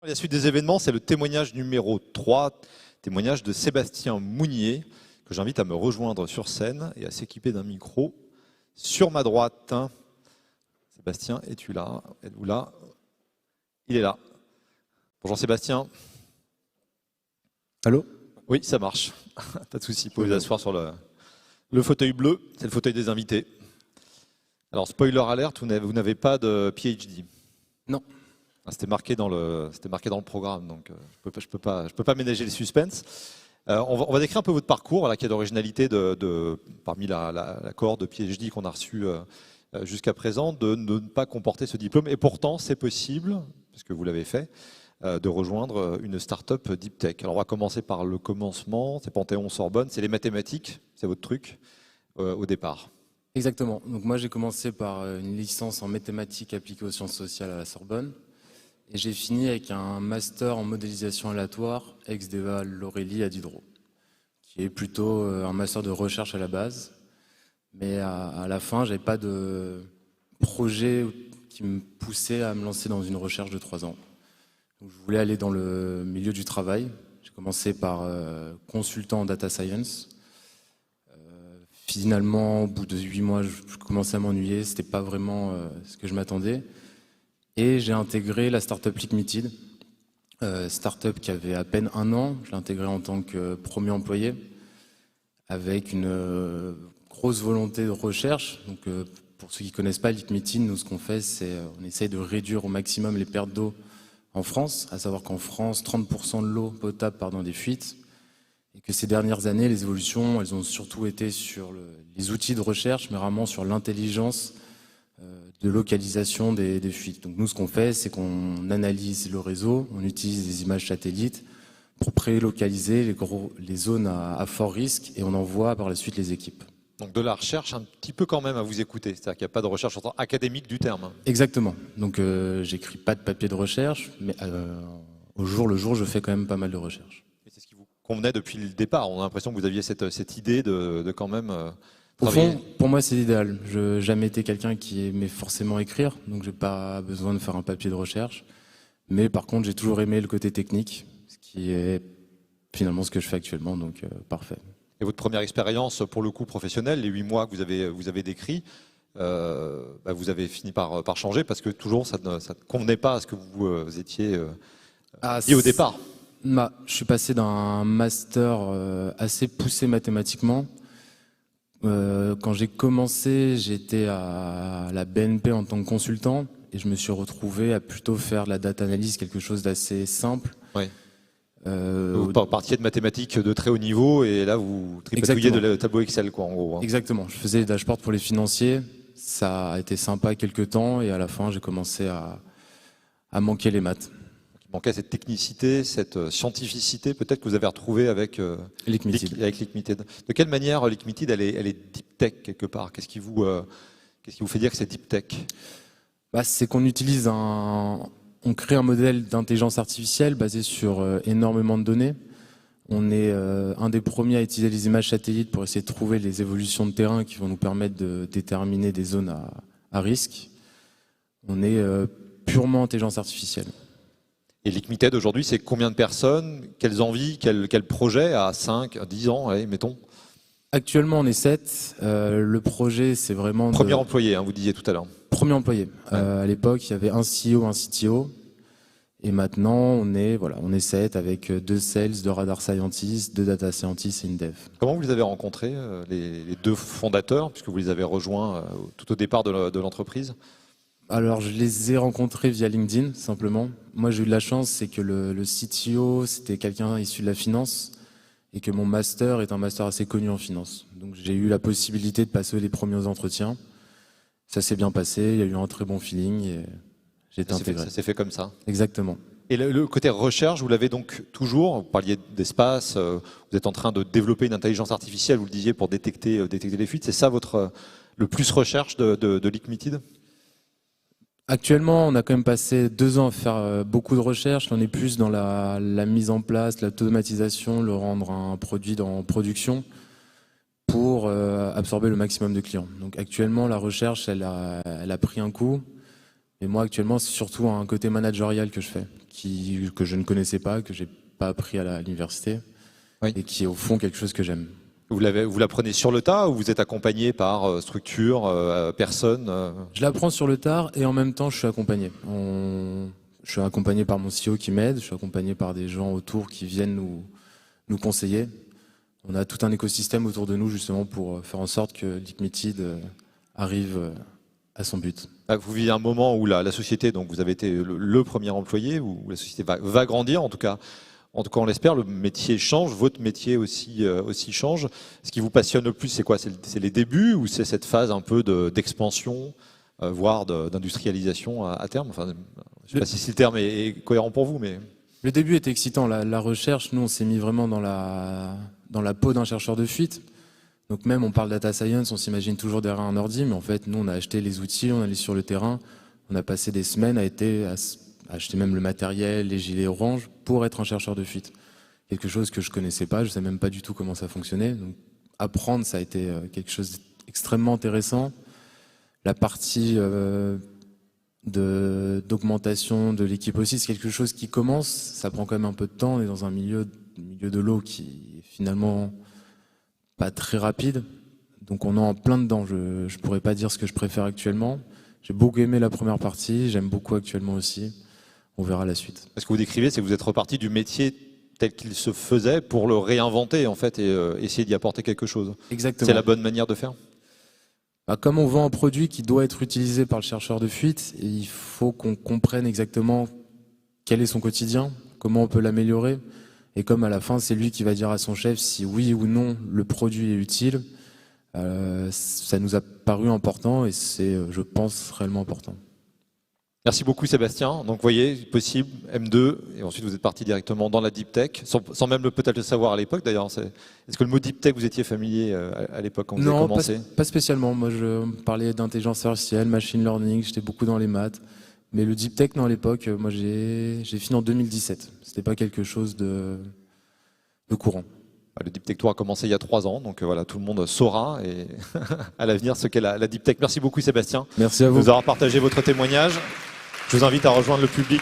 La suite des événements, c'est le témoignage numéro 3, témoignage de Sébastien Mounier, que j'invite à me rejoindre sur scène et à s'équiper d'un micro sur ma droite. Sébastien, es-tu là? Êtes-vous là? Il est là. Bonjour Sébastien. Allô? Oui, ça marche. Pas de souci, vous pouvez vous asseoir sur le fauteuil bleu, c'est le fauteuil des invités. Alors, spoiler alert, vous n'avez pas de PhD. Non. C'était marqué dans le programme, donc je peux pas ménager le suspense. On va décrire un peu votre parcours, voilà, qui a d'originalité parmi la cohorte de PhD qu'on a reçue jusqu'à présent, de ne pas comporter ce diplôme. Et pourtant, c'est possible, parce que vous l'avez fait, de rejoindre une start-up Deep Tech. Alors, on va commencer par le commencement. C'est Panthéon-Sorbonne, c'est les mathématiques, c'est votre truc au départ. Exactement. Donc moi, j'ai commencé par une licence en mathématiques appliquées aux sciences sociales à la Sorbonne. Et j'ai fini avec un master en modélisation aléatoire, ex-Deva L'Aurélie à Diderot, qui est plutôt un master de recherche à la base. Mais à la fin, j'avais pas de projet qui me poussait à me lancer dans une recherche de 3 ans. Donc, je voulais aller dans le milieu du travail. J'ai commencé par consultant en data science. Finalement, au bout de 8 mois, je commençais à m'ennuyer. C'était pas vraiment ce que je m'attendais. Et j'ai intégré la startup Lickmeeted, startup qui avait à peine 1 an. Je l'ai intégré en tant que premier employé, avec une grosse volonté de recherche. Donc, pour ceux qui ne connaissent pas Lickmeeted, nous, ce qu'on fait, c'est on essaye de réduire au maximum les pertes d'eau en France, à savoir qu'en France, 30% de l'eau potable part dans des fuites, et que ces dernières années, les évolutions, elles ont surtout été sur les outils de recherche, mais rarement sur l'intelligence de localisation des fuites. Donc nous, ce qu'on fait, c'est qu'on analyse le réseau, on utilise des images satellites pour pré-localiser les zones à fort risque, et on envoie par la suite les équipes. Donc de la recherche un petit peu quand même à vous écouter, c'est-à-dire qu'il n'y a pas de recherche en tant académique du terme. Exactement. Donc j'écris pas de papier de recherche, mais au jour le jour, je fais quand même pas mal de recherche. Et c'est ce qui vous convenait depuis le départ. On a l'impression que vous aviez cette idée de quand même Au travailler. fond, pour moi, c'est l'idéal. Je n'ai jamais été quelqu'un qui aimait forcément écrire, donc j'ai pas besoin de faire un papier de recherche. Mais par contre, j'ai toujours aimé le côté technique, ce qui est finalement ce que je fais actuellement, donc parfait. Et votre première expérience, pour le coup professionnelle, les 8 mois que vous avez décrits, vous avez fini par changer parce que toujours ça ne convenait pas à ce que vous étiez dit au départ. Je suis passé d'un master assez poussé mathématiquement. Quand j'ai commencé, j'étais à la BNP en tant que consultant et je me suis retrouvé à plutôt faire de la data analyse, quelque chose d'assez simple. Oui. Vous partiez de mathématiques de très haut niveau et là vous tripatouillez de tableau Excel, quoi, en gros. Hein. Exactement. Je faisais des dashboards pour les financiers. Ça a été sympa quelques temps et à la fin, j'ai commencé à manquer les maths. Il manquait cette technicité, cette scientificité, peut-être que vous avez retrouvé avec Lickmeeted. De quelle manière Lickmeeted elle est deep tech quelque part? Qu'est-ce qui vous fait dire que c'est deep tech? C'est qu'on utilise on crée un modèle d'intelligence artificielle basé sur énormément de données. On est un des premiers à utiliser les images satellites pour essayer de trouver les évolutions de terrain qui vont nous permettre de déterminer des zones à risque. On est purement intelligence artificielle. Et Lickmeeted aujourd'hui, c'est combien de personnes? Quelles envies? Quels projets à 5, à 10 ans, allez, mettons? Actuellement, on est 7. Le projet, c'est vraiment... Premier employé, hein, vous disiez tout à l'heure. Premier employé. Ouais. À l'époque, il y avait un CEO, un CTO. Et maintenant, on est 7 avec 2 sales, 2 radar scientists, 2 data scientists et une dev. Comment vous les avez rencontrés, les 2 fondateurs, puisque vous les avez rejoints tout au départ de l'entreprise? Alors, je les ai rencontrés via LinkedIn, simplement. Moi, j'ai eu de la chance, c'est que le CTO, c'était quelqu'un issu de la finance et que mon master est un master assez connu en finance. Donc, j'ai eu la possibilité de passer les premiers entretiens. Ça s'est bien passé, il y a eu un très bon feeling et j'ai été intégré. Ça s'est fait comme ça. Exactement. Et le côté recherche, vous l'avez donc toujours, vous parliez d'espace, vous êtes en train de développer une intelligence artificielle, vous le disiez, pour détecter les fuites. C'est ça le plus recherche de Lickmeeted? Actuellement, on a quand même passé 2 ans à faire beaucoup de recherches. On est plus dans la mise en place, l'automatisation, le rendre un produit en production pour absorber le maximum de clients. Donc actuellement, la recherche, elle a pris un coup. Et moi, actuellement, c'est surtout un côté managérial que je fais, que je ne connaissais pas, que j'ai pas appris à l'université, Oui. et qui est au fond quelque chose que j'aime. Vous l'apprenez sur le tas ou vous êtes accompagné par structure, personne Je l'apprends sur le tard et en même temps, je suis accompagné. Je suis accompagné par mon CEO qui m'aide, je suis accompagné par des gens autour qui viennent nous conseiller. On a tout un écosystème autour de nous justement pour faire en sorte que Lickmitted arrive à son but. Vous vivez un moment où la société, donc vous avez été le premier employé, où la société va grandir, en tout cas on l'espère, le métier change, votre métier aussi change. Ce qui vous passionne le plus, c'est quoi? C'est les débuts ou c'est cette phase un peu d'expansion, voire d'industrialisation à terme? Enfin, je ne sais pas si le terme est cohérent pour vous, mais... Le début était excitant. La recherche, nous, on s'est mis vraiment dans la peau d'un chercheur de fuite. Donc même, on parle data science, on s'imagine toujours derrière un ordi, mais en fait, nous, on a acheté les outils, on allait sur le terrain, on a passé des semaines à acheter même le matériel, les gilets orange, pour être un chercheur de fuite. Quelque chose que je connaissais pas, je sais même pas du tout comment ça fonctionnait. Donc apprendre, ça a été quelque chose d'extrêmement intéressant. La partie d'augmentation de l'équipe aussi, c'est quelque chose qui commence, ça prend quand même un peu de temps, on est dans un milieu de l'eau qui est finalement pas très rapide, donc on est en plein dedans. Je pourrais pas dire ce que je préfère actuellement. J'ai beaucoup aimé la première partie, j'aime beaucoup actuellement aussi. On verra la suite. Ce que vous décrivez, c'est que vous êtes reparti du métier tel qu'il se faisait pour le réinventer en fait et essayer d'y apporter quelque chose. Exactement. C'est la bonne manière de faire? Comme on vend un produit qui doit être utilisé par le chercheur de fuite, il faut qu'on comprenne exactement quel est son quotidien, comment on peut l'améliorer. Et comme à la fin, c'est lui qui va dire à son chef si oui ou non le produit est utile, ça nous a paru important et c'est, je pense, réellement important. Merci beaucoup Sébastien. Donc vous voyez, possible, M2, et ensuite vous êtes parti directement dans la deep tech, sans même peut-être le savoir à l'époque d'ailleurs. Est-ce que le mot deep tech, vous étiez familier à l'époque quand vous avez commencé? Non, pas spécialement. Moi, je parlais d'intelligence artificielle, machine learning, j'étais beaucoup dans les maths. Mais le deep tech, non, à l'époque, moi j'ai fini en 2017. C'était pas quelque chose de courant. Le Deep Tech Tour a commencé il y a 3 ans, donc voilà, tout le monde saura et à l'avenir ce qu'est la Deep Tech. Merci beaucoup Sébastien. Merci à vous. De nous avoir partagé votre témoignage. Je vous invite à rejoindre le public